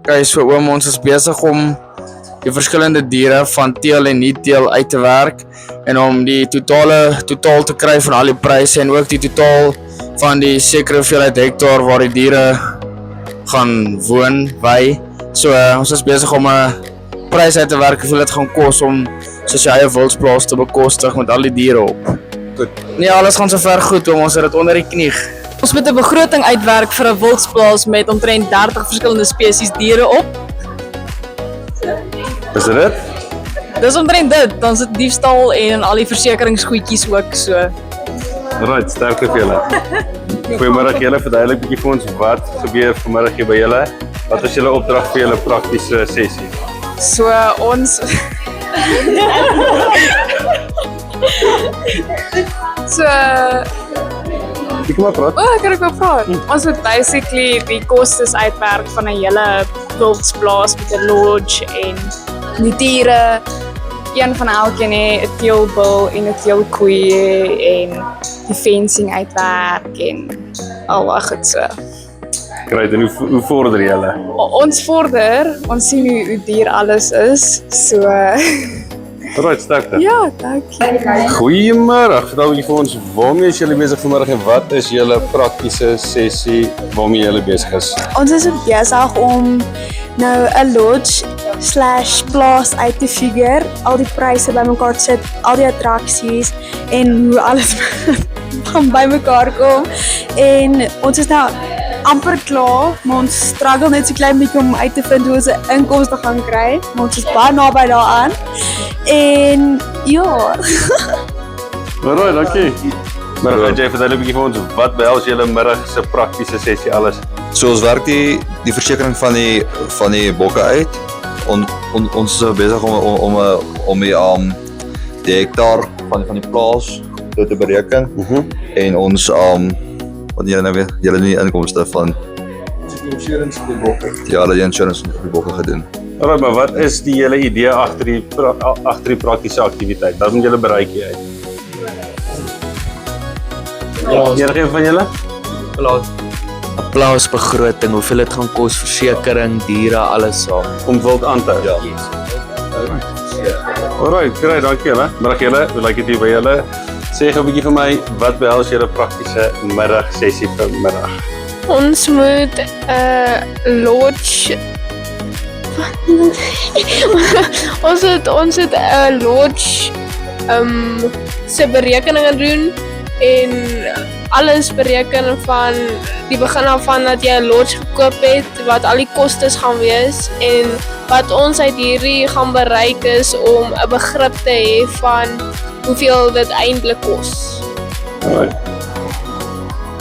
Okay, so oom, ons is besig om die verskillende diere van teel en nie teel uit te werk en om die totaal te kry van al die pryse en ook die totaal van die sekere hoeveelheid hektaar waar die diere gaan woon, wy. So ons is besig om 'n prys uit te werk hoeveel dit gaan kos om soos jy eie wildsplaas te bekostig met al die diere op. Goed. Nee, alles gaan sover goed, ons het dit onder die knie. Ons moet 'n begroting uitwerk vir 'n wildsplaas met omtrent 30 verskillende spesies diere op. Is dit? Dis omtrent dit, dan sit diefstal en al die versekeringsgoedjies ook so. Right, sterkte vir julle. Goeiemôre julle, verduidelik bietjie vir ons wat gebeur vanmiddag hier by julle. Wat is julle opdrag vir julle praktiese sessie? So ons Ek maar praat. kan ek wel praat? Ons moet basically die kostes uitwerk van 'n hele wildsplaas met 'n lodge en die diere. Een van elkeen hê 'n teelbul en 'n teelkoei en die fencing uitwerk en al daai goed so. Great, en hoe vorder julle? Ons vorder, ons sien hoe duur alles is. So Right, sterkte. ja, dankie. Goeiemôre. Vertel bietjie vir ons waarmee is julle besig vanmiddag en wat is julle praktiese sessie waarmee julle besig is? Ons is besig om nou 'n lodge / plaas uit te figure, al die pryse bymekaar te sit, al die attraksies en hoe alles gaan bymekaar kom. En ons is nou amper klaar, maar ons struggle net so klein bietjie om uit te vind hoe ons 'n inkomste gaan kry, maar ons is baie naby daaraan. En ja. Alright, dankie. Maar gaan jy vertel 'n bietjie vir ons wat behels julle middag se praktiese sessie alles? So ons werk die versekering van die bokke uit. Ons is besig om die hektaar van die plaas te bereken. En ons wat jy nou weer julle nie inkomste van Die insurance vir die bokke. ja, hulle die insurance vir die bokke gedoen. Alright, maar wat is die hele idee agter die praktiese aktiwiteit? Wat moet julle bereik hier uit? Enige van julle? Plaasbegroting, hoeveel dit gaan kos, versekering, diere, alles saam. Om wild aan te hou? Ja. Alright, great, dankie julle. Middag julle, hoe lyk dit hier by julle? Sê gou 'n bietjie vir my, wat behels julle praktiese middagsessie vanmiddag? Ons moet 'n lodge ons het 'n lodge se berekeninge doen en alles bereken van die begin af van dat jy 'n lodge gekoop het, wat al die kostes gaan wees en wat ons uit hierdie gaan bereik is om 'n begrip te hê van hoeveel dit eintlik kos. Alright.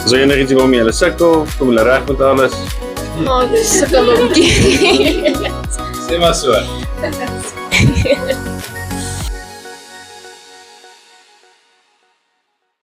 So enige iets waarmee julle sukkel, kom julle reg met alles? Ons sukkel 'n bietjie. Sê maar so.